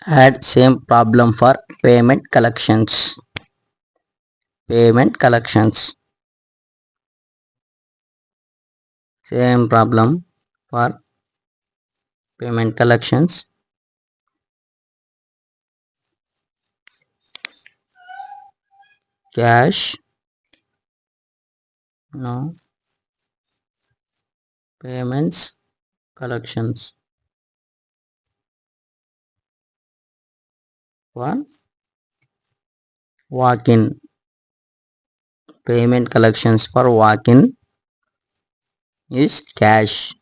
Add same problem for payment collections. Payment collections. Same problem for payment collections. Cash. No. Payments. Collections. For walk-in. Payment collections for walk-in is cash.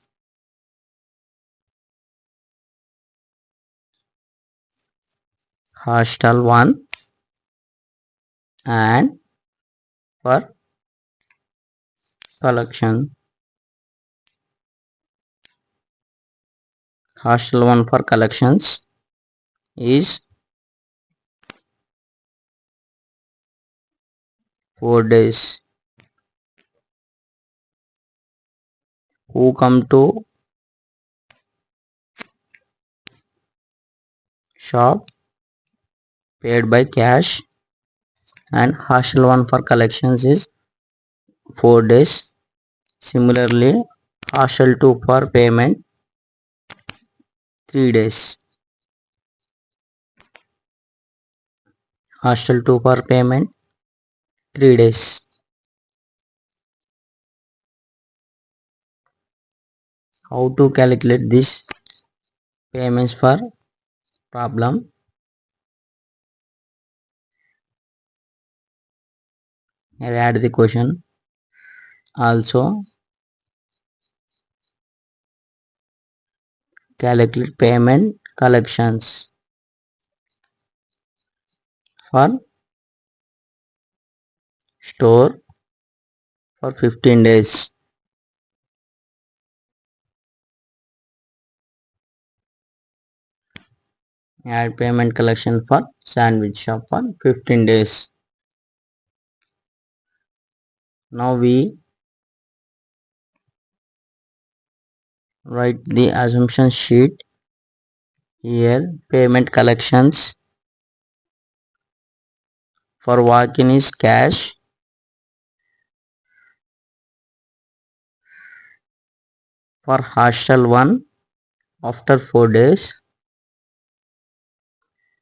Hostel 1 and for collection. Hostel 1 for collections is 4 days. Who come to shop paid by cash, and hostel 1 for collections is 4 days. Similarly, hostel 2 for payment 3 days. Hostel 2 for payment 3 days. How to calculate this payments for problem? I add the question. Also calculate payment collections for store for 15 days. Add payment collection for sandwich shop for 15 days. Now we write the assumption sheet. Here payment collections for walk-in is cash. For hostel 1 after 4 days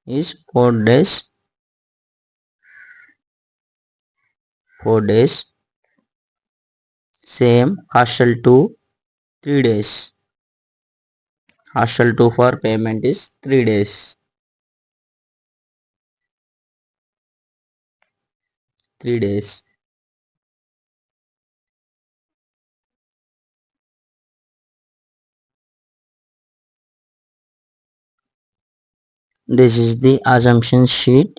is 4 days. 4 days. Same hostel 2 3 days. Hostel 2 for payment is 3 days. 3 days. This is the assumption sheet.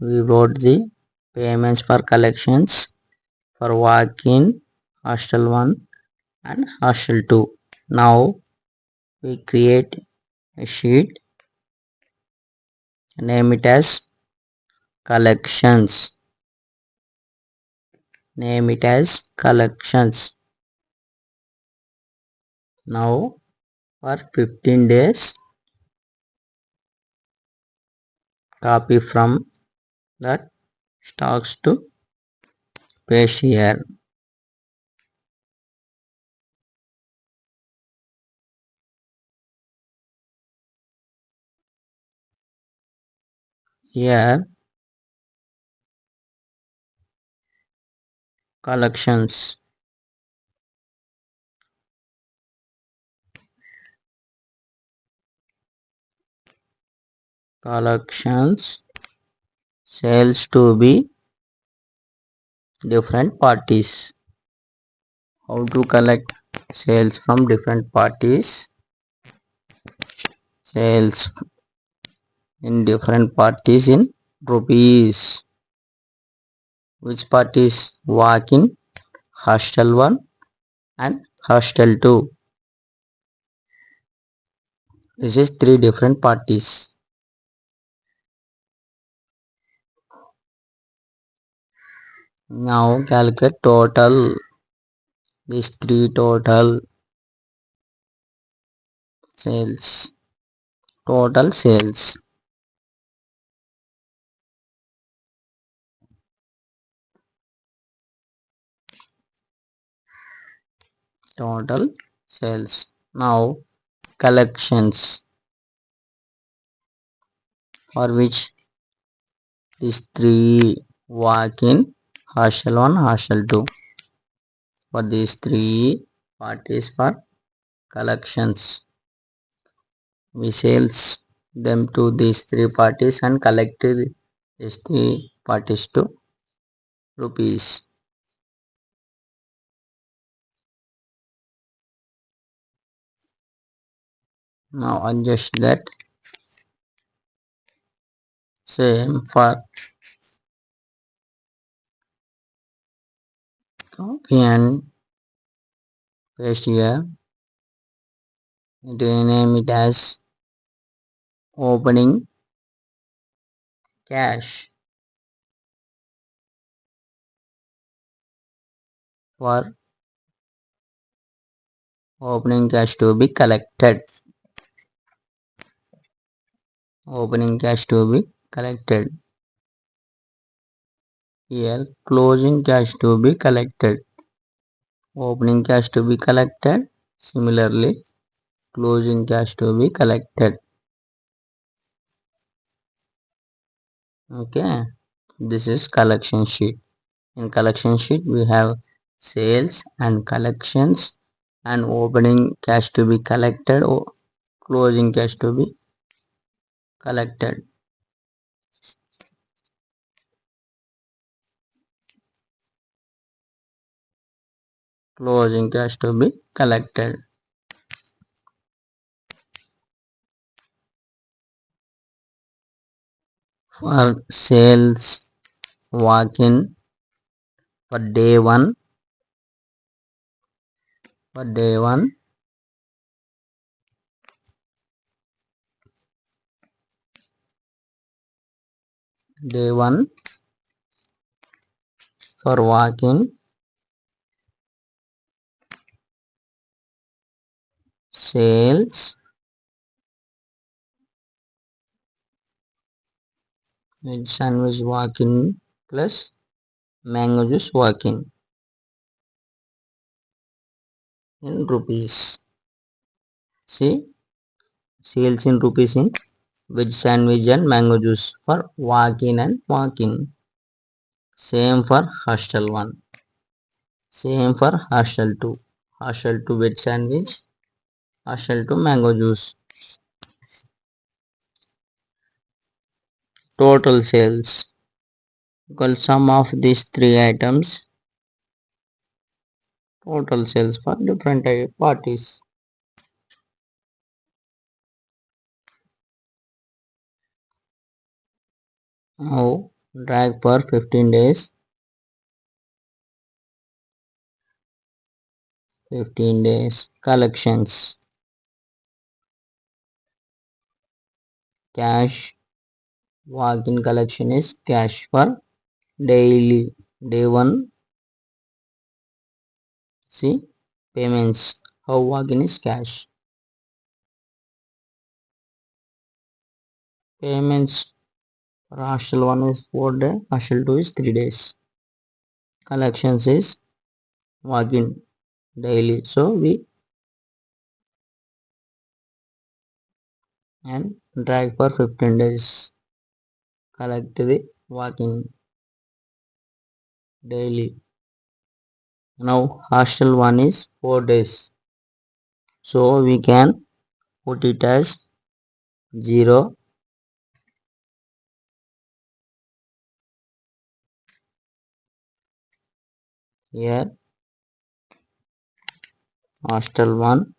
We wrote the payments for collections for walk-in, hostel 1 and hostel 2. Now we create a sheet, name it as collections. Name it as collections. Now for 15 days, copy from that stocks to paste here. Here collections. Collections sales to be different parties. How to collect sales from different parties? Sales in different parties in rupees. Which parties? Walk-in, hostel 1 and hostel 2. This is 3 different parties. Now calculate total. These 3 total sales Total sales. Total sales. Now collections, for which these three walk in hostel 1, hostel 2. For these three parties for collections, we sales them to these three parties and collected these three parties to rupees. Now adjust that. Same for copy and paste here. Rename it as opening cash for opening cash to be collected. Opening cash to be collected. Here closing cash to be collected. Opening cash to be collected. Similarly, closing cash to be collected. Okay, this is collection sheet. In collection sheet we have sales and collections and opening cash to be collected or closing cash to be collected. Closing cash to be collected. For sales walk in for day 1, for day 1, day 1 for walk in sales with sandwich walk in plus mango juice walk in rupees. See, sales in rupees in veg sandwich and mango juice for walk in and walk in. Same for hostel 1. Same for hostel 2. Hostel 2 veg sandwich, hostel 2 mango juice. Total sales equal sum of these three items. Total sales for different parties. Now drag for 15 days. 15 days collections. Cash walk-in collection is cash for daily. Day 1. See, payments. How walk-in is cash. Payments for hostel 1 is 4 days, hostel 2 is 3 days. Collections is walk-in daily. So we and drag for 15 days. Collect the walk-in daily. Now hostel 1 is 4 days. So we can put it as 0. Here hostel 1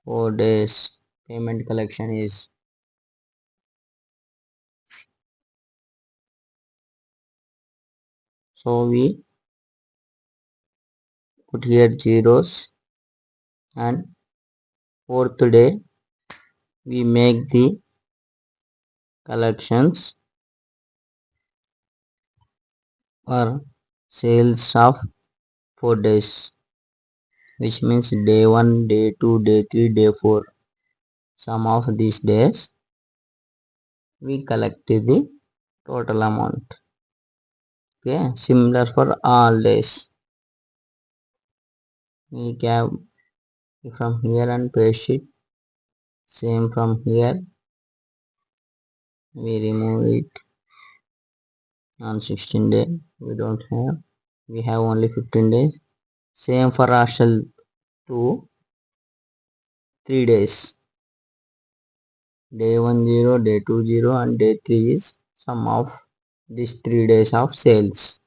4 days payment collection is. So we put here zeros and 4th day we make the collections for sales of 4 days, which means day 1, day 2, day 3, day 4. sum of these days, we collect the total amount. Okay, similar for all days. We can from here and paste it. Same from here. We remove it on 16 day. We don't have. We have only 15 days. Same for hostel 2, 3 days. Day 1 0, day 2 0, and day 3 is sum of these 3 days of sales.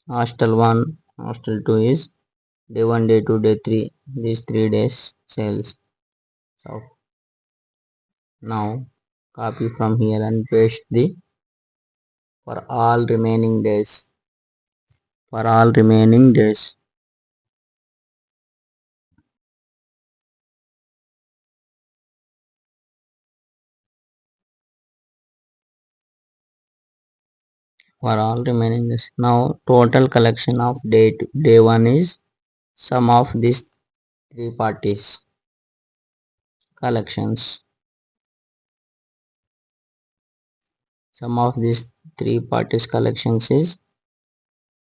Hostel 1, hostel 2 is day 1, day 2, day 3. These 3 days sales. So now copy from here and paste the for all remaining days. For all remaining days. For all remaining days. Now total collection of day 1 is sum of these 3 parties collections. Sum of these 3 parties collections is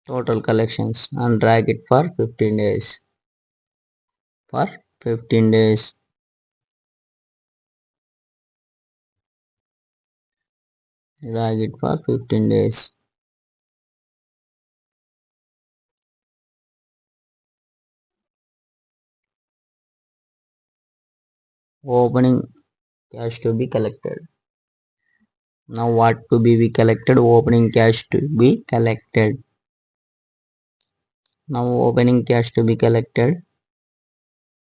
total collections and drag it for 15 days. For 15 days. Drag it for 15 days. Opening cash to be collected. Now what to be collected? Opening cash to be collected. Now opening cash to be collected.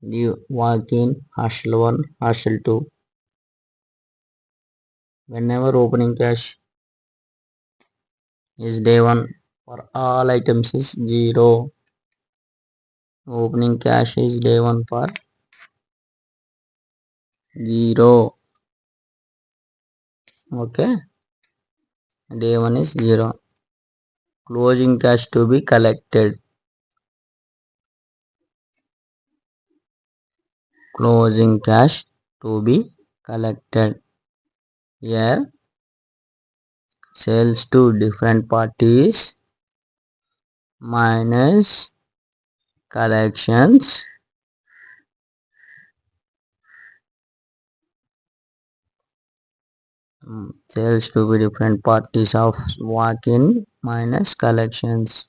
You walk in hostel 1, hostel 2. Whenever opening cash is day 1 for all items is 0. Opening cash is day 1 for 0. Okay. Day 1 is 0. Closing cash to be collected. Closing cash to be collected. Here sales to different parties minus collections sales to be different parties of walk-in minus collections.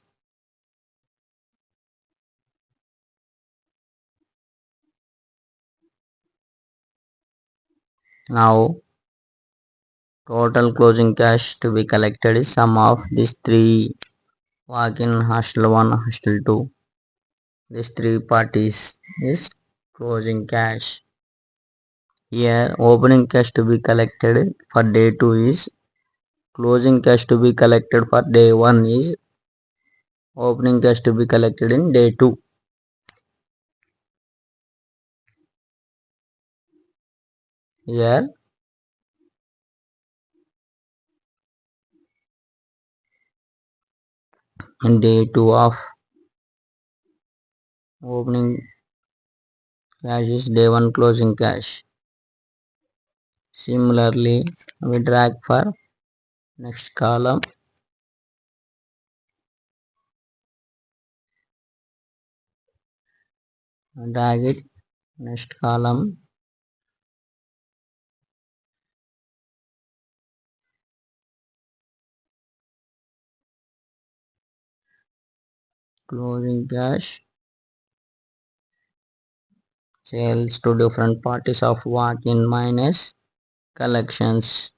Now total closing cash to be collected is sum of these 3 walk-in hostel 1 hostel 2. These 3 parties is closing cash. Here opening cash to be collected for day 2 is closing cash to be collected for day 1 is opening cash to be collected in day 2. Here in day 2 of opening cash is day 1 closing cash. Similarly, we drag for next column. Drag it next column. Closing cash sales to different parties of walk-in minus collections.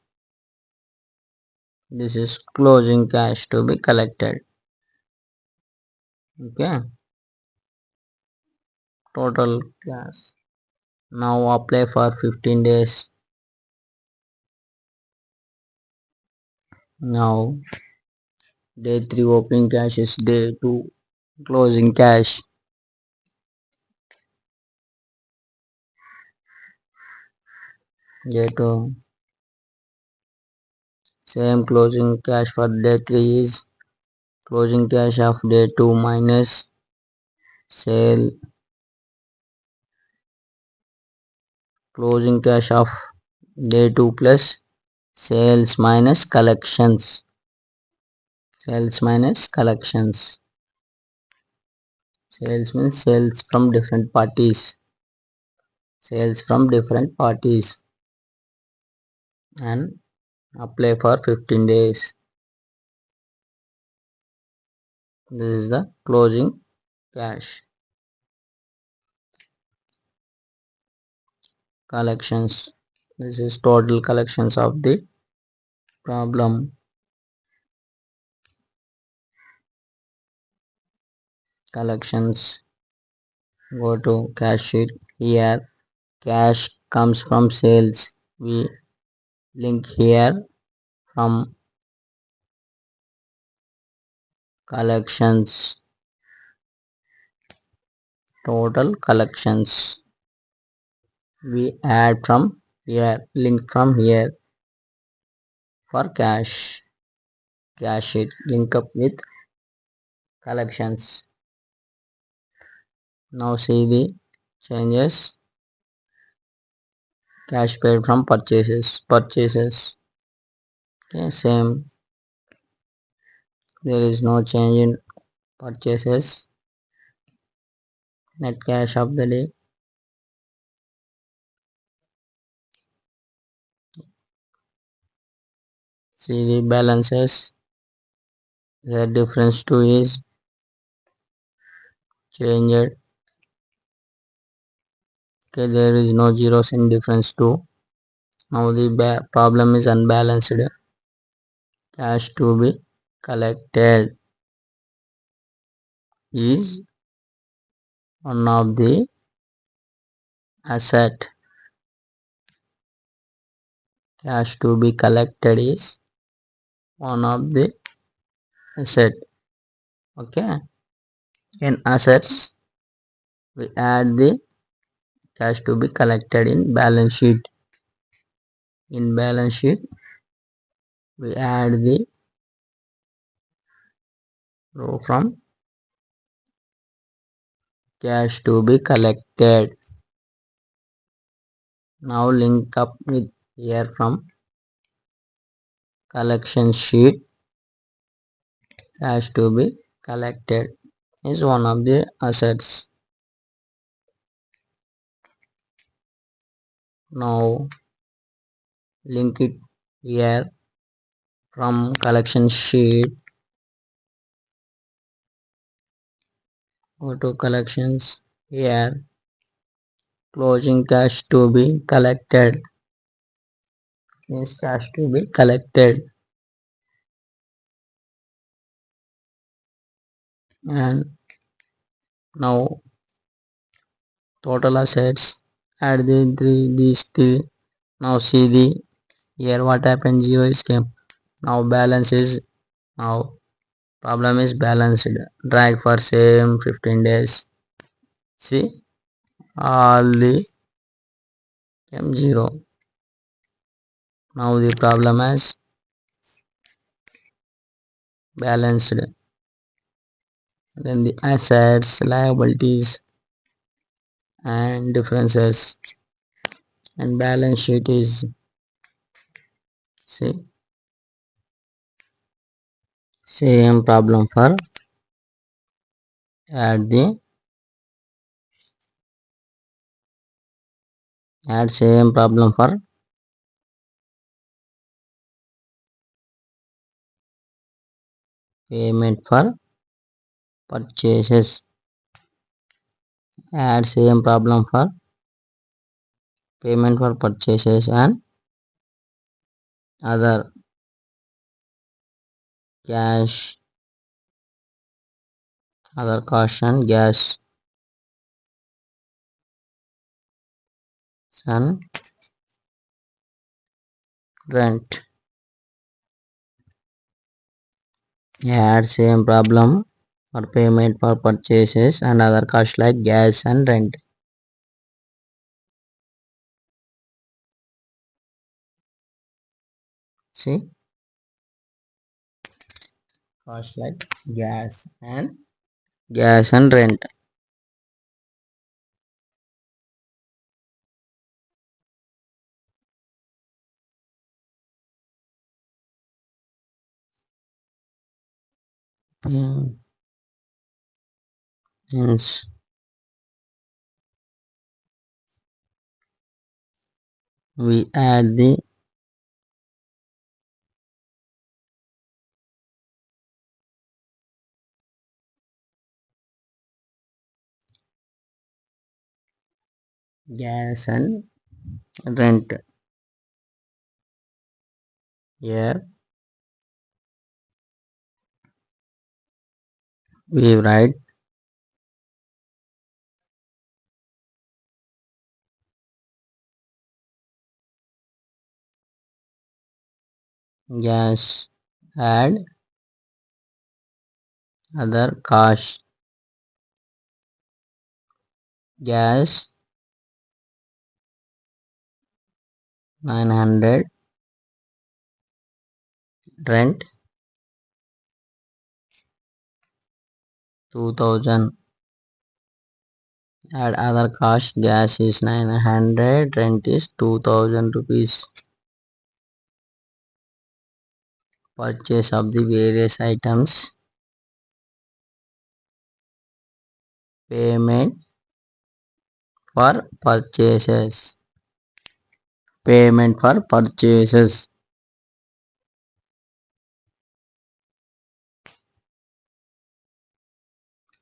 This is closing cash to be collected. Okay. Total cash. Now apply for 15 days. Now day 3 opening cash is day 2 closing cash. Day 2 same closing cash for day 3 is closing cash of day 2 minus sale closing cash of day 2 plus sales minus collections. Sales minus collections. Sales means sales from different parties. Sales from different parties and apply for 15 days. This is the closing cash. Collections. This is total collections of the problem. Collections. Go to cash sheet. Here cash comes from sales. We link here from collections. Total collections. We add from here. Link from here for cash. Cash sheet. Link up with collections. Now see the changes. Cash paid from purchases. Okay, same. There is no change in purchases. Net cash of the day. See the balances. The difference too is changed. Okay, there is no zeros in difference too. Now the problem is unbalanced. Cash to be collected is one of the asset. Cash to be collected is one of the asset. Okay, in assets we add the cash to be collected in balance sheet. In balance sheet we add the row from cash to be collected. Now link up with here from collection sheet. Cash to be collected is one of the assets. Now link it here from collection sheet. Go to collections. Here closing cash to be collected is cash to be collected, and now total assets. Add these three. Now see the here what happened. Zero is came. Now balance is now problem is balanced. Drag for same 15 days. See all the came zero. Now the problem is balanced. Then the assets, liabilities and differences, and balance sheet is see same problem for add same problem for payment for purchases. Add same problem for payment for purchases and other cash, other cost and gas and rent. Add same problem for payment for purchases and other costs like gas and rent. See cost like gas and rent. Hence we add the gas and rent. Here we write gas add other cost. Gas 900, rent 2000. Add other cost, gas is 900, rent is 2000 rupees. Purchase of the various items. Payment for purchases. Payment for purchases.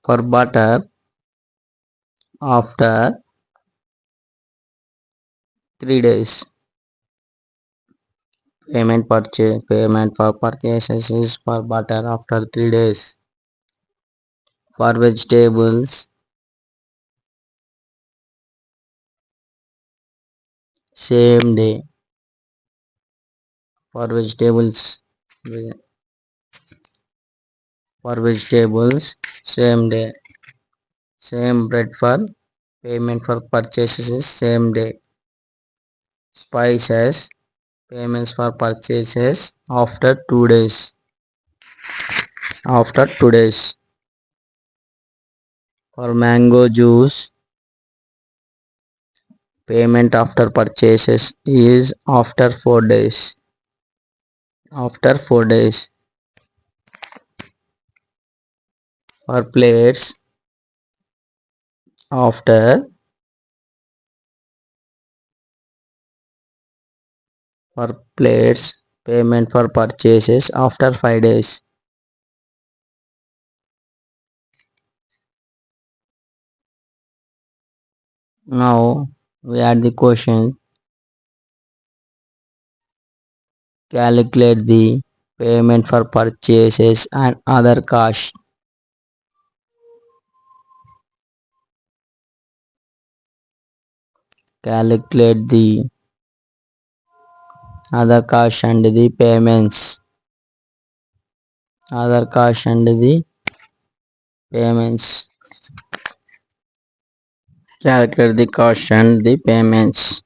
For butter, after 3 days. Payment for purchases is for butter after 3 days. For vegetables, same day. For vegetables, same day. Same bread for payment for purchases is same day. Spices, payments for purchases after 2 days. After 2 days. For mango juice, payment after purchases is after 4 days. After 4 days. For plates, after payment for purchases after 5 days. Now we add the question. Calculate the payment for purchases and other costs. Calculate the other costs and the payments. Other costs and the payments. Calculate the cost and the payments.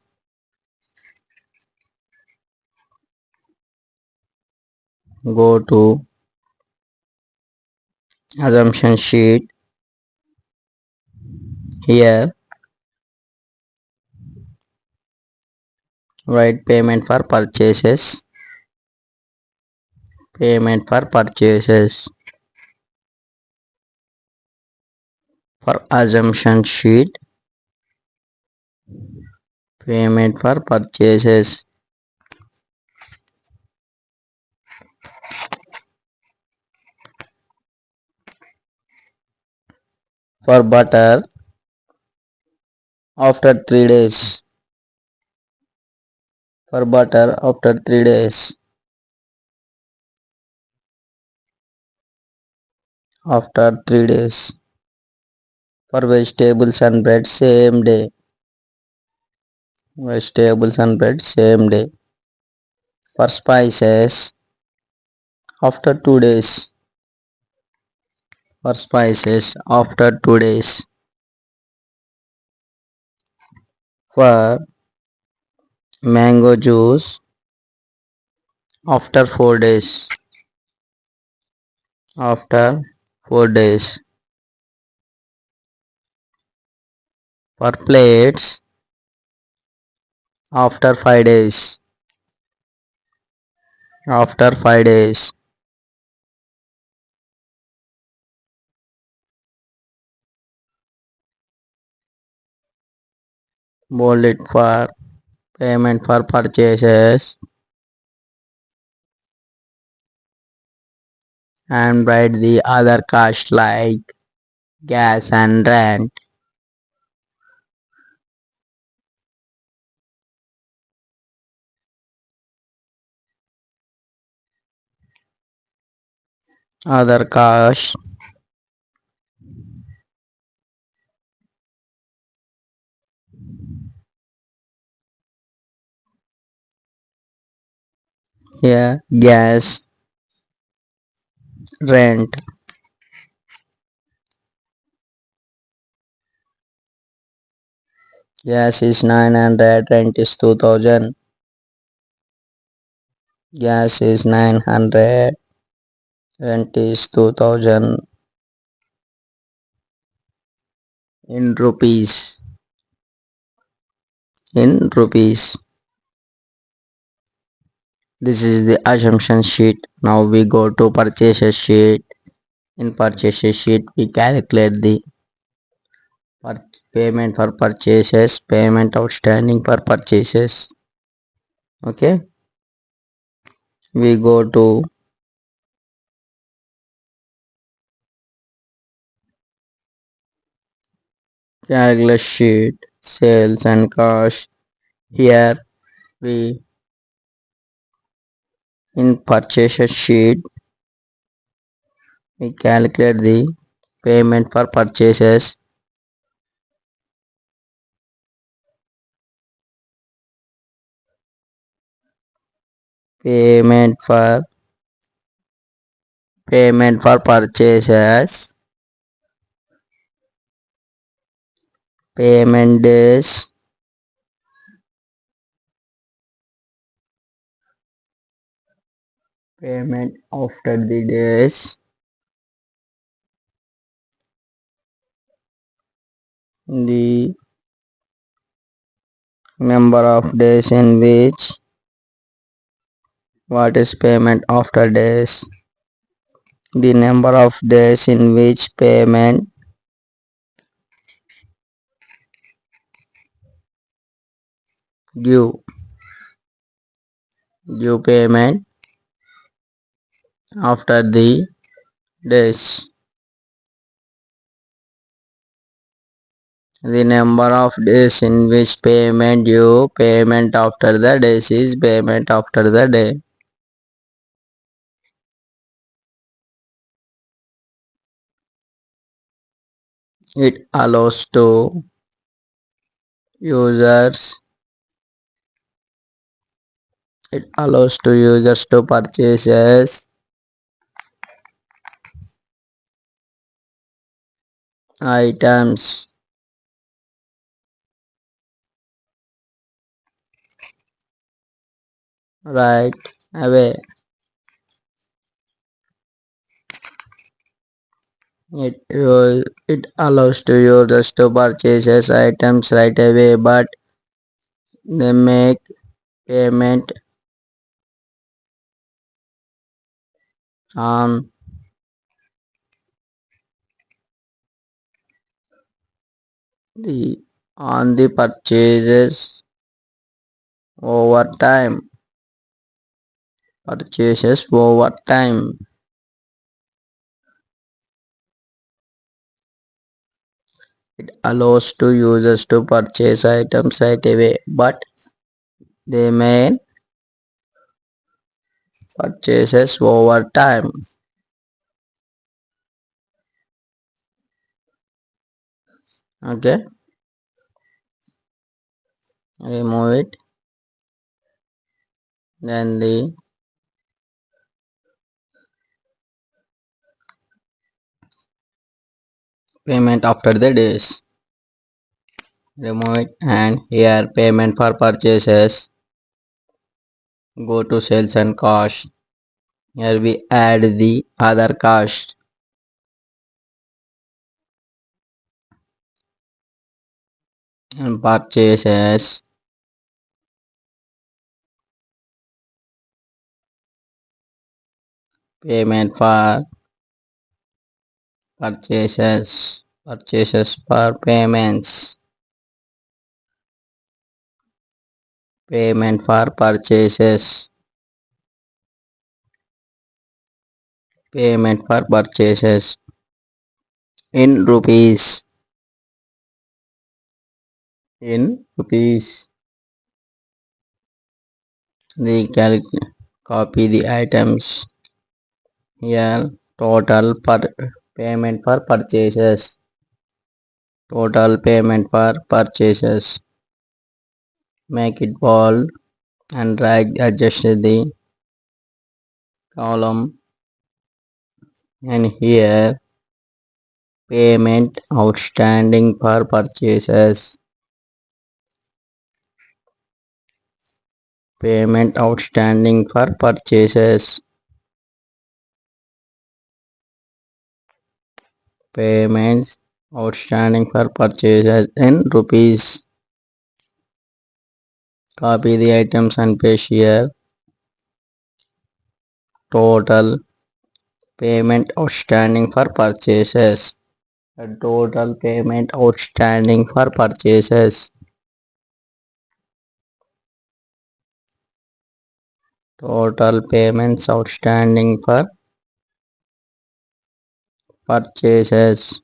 Go to assumption sheet. Here write payment for purchases. Payment for purchases. For assumption sheet, payment for purchases. For butter, after 3 days. For butter, after 3 days. After 3 days. For vegetables and bread, same day. Vegetables and bread, same day. For spices, after 2 days. For spices, after 2 days. For mango juice, after 4 days. After 4 days. For plates, after 5 days. After 5 days. bold it for payment for purchases, and write the other costs like gas and rent. Other costs, here gas, rent. Gas is 900, rent is 2000. Gas is 900, rent is 2000 in rupees. In rupees. This is the assumption sheet. Now we go to purchases sheet. In purchases sheet, we calculate the payment for purchases, payment outstanding for purchases. Okay, we go to calculate sheet, sales and cost. Here we in purchases sheet we calculate the payment for purchases, payment for purchases, payment days, payment after the days, the number of days in which what is payment after days, the number of days in which payment due payment after the days, the number of days in which payment due payment after the days is payment after the day. It allows to users to purchases items right away. It allows to users to purchase items right away, but they make payment on the purchases over time. Purchases over time. It allows to users to purchase items right away, but they may purchases over time. Okay, remove it. Then the payment after the days. Remove it, and here payment for purchases. Go to sales and cost. Here we add the other cost. And purchases, payment for purchases for payments. Payment for purchases. Payment for purchases in rupees. In rupees. Copy the items here. Total per payment for purchases. Total payment for purchases. Make it bold and drag adjust the column, and here payment outstanding for purchases. Payment outstanding for purchases. Payments outstanding for purchases in rupees. Copy the items and paste here. Total payment outstanding for purchases. Total payment outstanding for purchases. Total payments outstanding for purchases.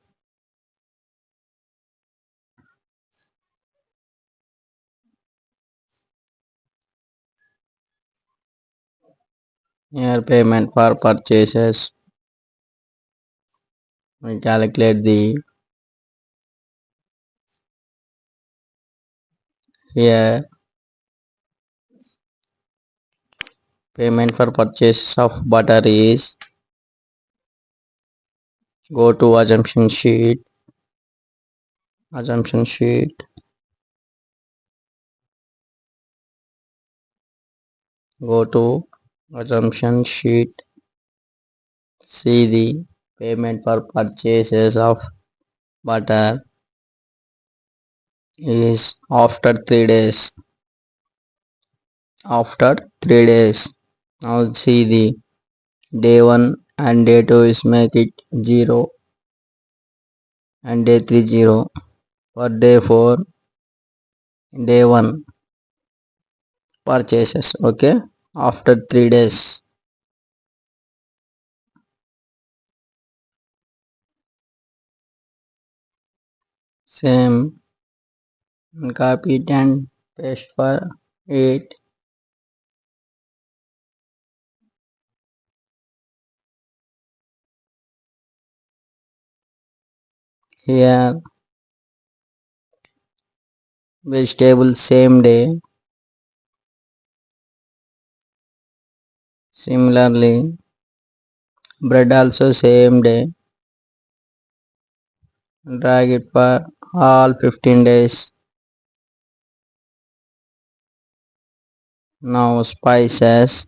Here payment for purchases. We calculate the here payment for purchase of butter is, go to assumption sheet, go to assumption sheet, see the payment for purchases of butter is after 3 days. After 3 days. Now see the day 1 and day 2 is make it 0 and day 3 0. For day 4, day 1 purchases. Okay, after 3 days. Same, copy it and paste for 8. Here vegetable same day. Similarly bread also same day. Drag it for all 15 days. Now spices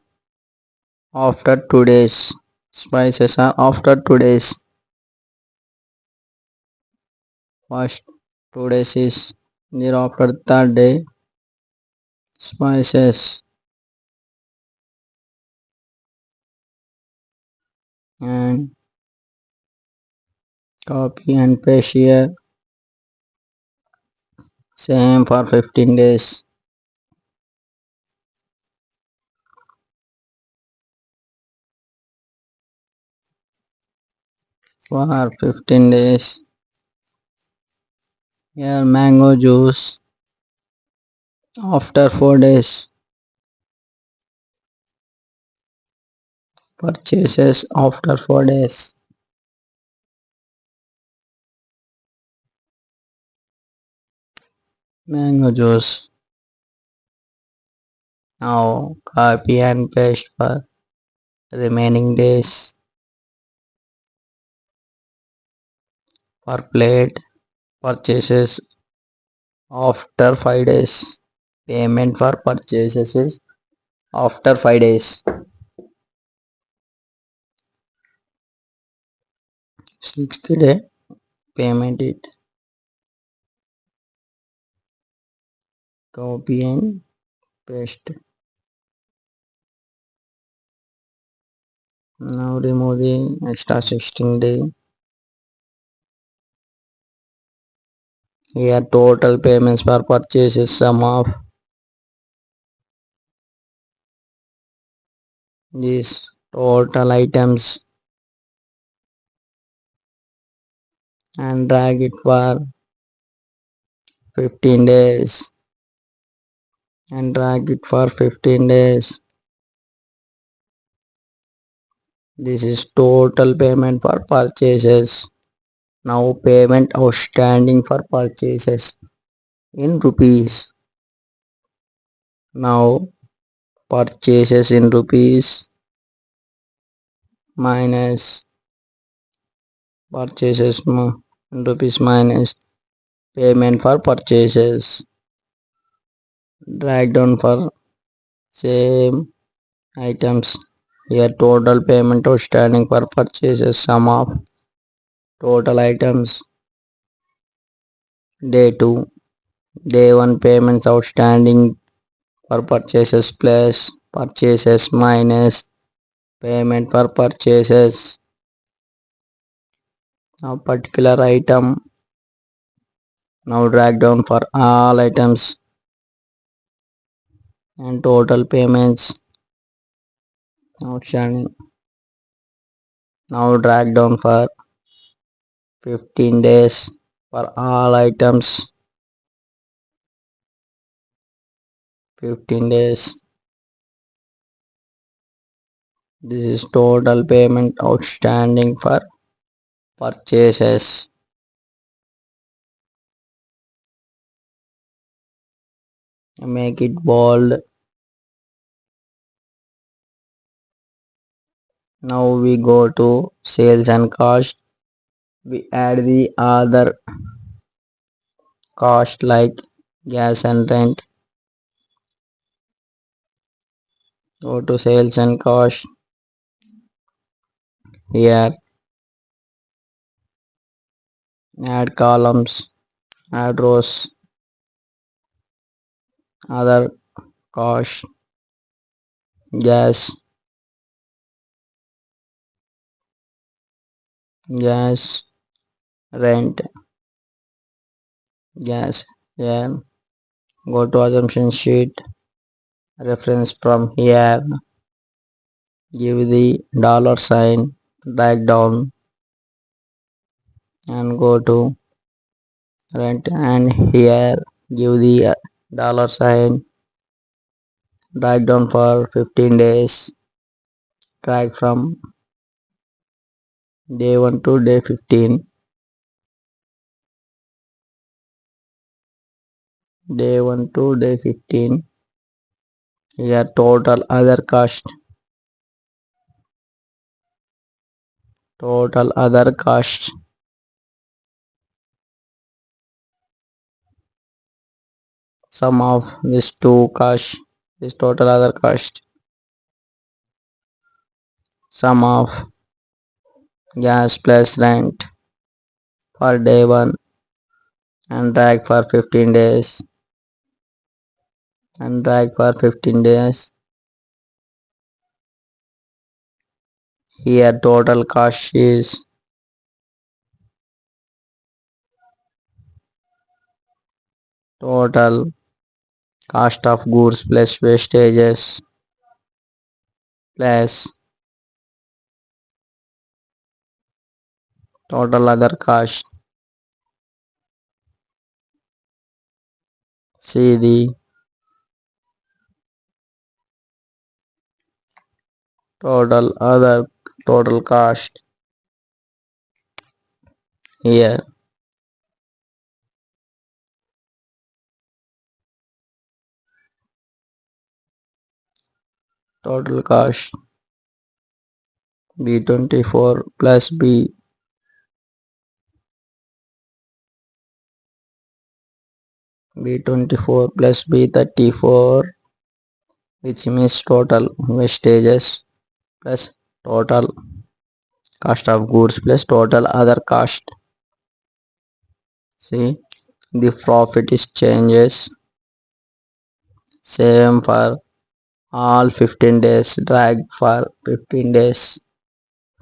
after 2 days. Spices are after 2 days. First 2 days is 0, after 3rd day spices, and copy and paste here. Same for 15 days. For 15 days. Here mango juice after 4 days. Purchases after 4 days. Mango juice. Now copy and paste for remaining days. For plate purchases after 5 days. Payment for purchases is after 5 days. 6th day payment it. Copy and paste. Now remove the extra 16 day. Here total payments for purchases sum of These total items and drag it for 15 days and drag it for 15 days. This is total payment for purchases. Now payment outstanding for purchases in rupees. Now purchases in rupees minus in rupees minus payment for purchases. Drag down for same items. Here total payment outstanding for purchases, sum of total items. Day 2. Day 1 payments outstanding for purchases plus purchases minus payment for purchases of particular item. Now drag down for all items and total payments outstanding. Now drag down for 15 days for all items. 15 days. This is total payment outstanding for purchases. Make it bold. Now we go to sales and cost. We add the other cost like gas and rent. Go to sales and cost. Here add columns, add rows, other cost, gas, gas, rent, gas. Here go to assumption sheet, reference from here, give the dollar sign, drag down and go to rent and here give the dollar sign, drag down for 15 days, drag from day 1 to day 15, day 1 to day 15. Here total other cost, total other cost, sum of these two costs, this total other cost, sum of gas plus rent for day 1 and drag for 15 days and drag for 15 days. Here total cost is total cost of goods plus wastages plus total other cost. See the total cost here. Total cost B24 plus B24 plus B34, which means total wastages plus total cost of goods plus total other cost. See the profit is changes same for all 15 days, drag for 15 days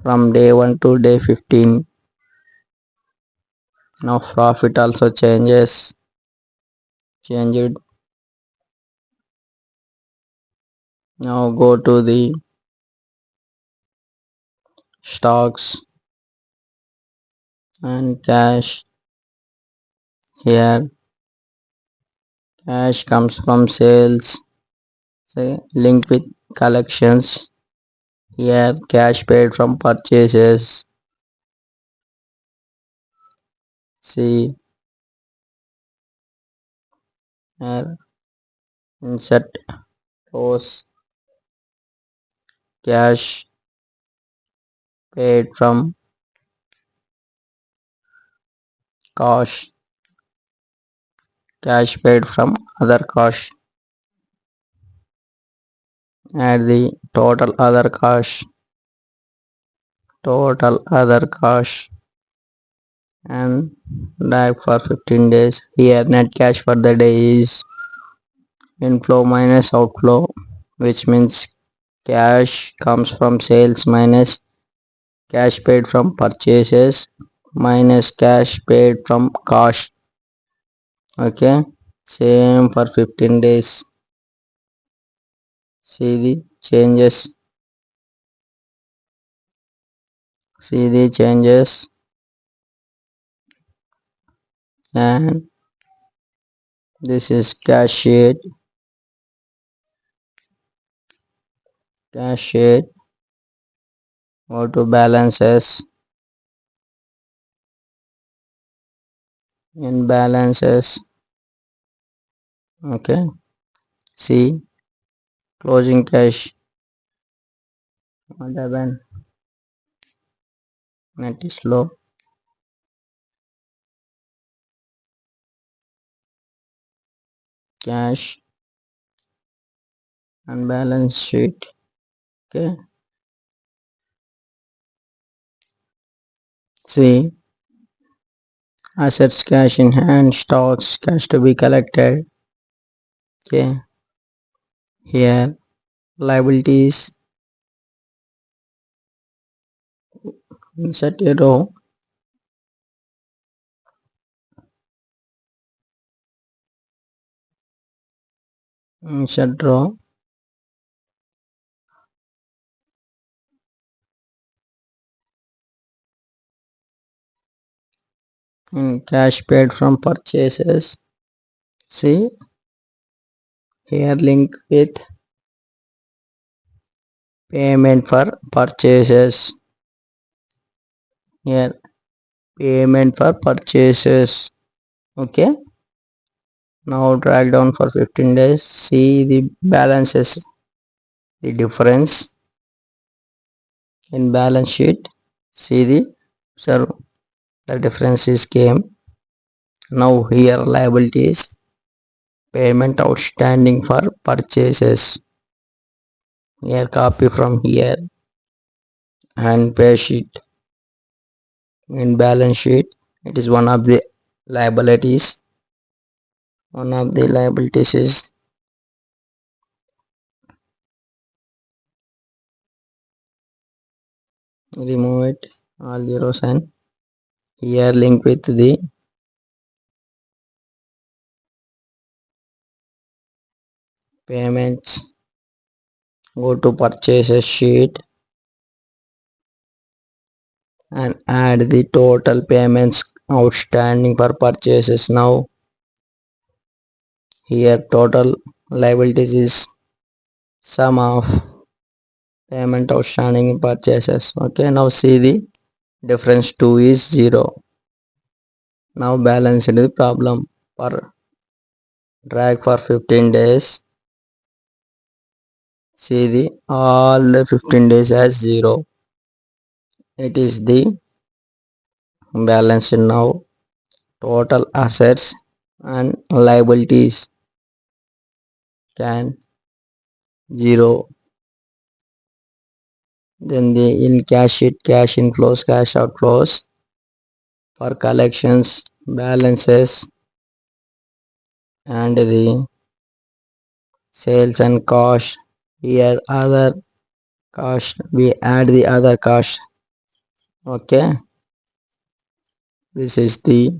from day 1 to day 15. Now profit also changes, changed. Now go to the stocks and cash. Here cash comes from sales, say linked with collections. Here cash paid from purchases. See here insert rows, cash paid from cost, cash paid from other cost. Add the total other cost and drag for 15 days. Here net cash for the day is inflow minus outflow, which means cash comes from sales minus cash paid from purchases minus cash paid from cost. Okay, same for 15 days. See the changes. See the changes. And this is cash sheet. Cash sheet. Go to balances. In balances. Okay. See closing cash. What happened? Net is low. Cash and balance sheet. Okay. See assets, cash in hand, stocks, cash to be collected. Okay. Here liabilities. Insert a row. Insert row. In cash paid from purchases. See here link with payment for purchases. Here payment for purchases. Okay. Now drag down for 15 days. See the balances. The difference in balance sheet. See the observe the difference is came. Now here liabilities. Payment outstanding for purchases. Here copy from here and pay sheet. In balance sheet it is one of the liabilities. One of the liabilities is remove it all zeros and here link with the payments. Go to purchases sheet and add the total payments outstanding for purchases. Now here total liabilities is sum of payment outstanding in purchases. Okay, now see the difference 2 is 0. Now balance the problem for drag for 15 days. See the all the 15 days as 0. It is the balance now. Total assets and liabilities can 0. Then the in cash sheet cash inflows, cash outflows for collections, balances and the sales and cost. Here other cost, we add the other cost. Okay, this is the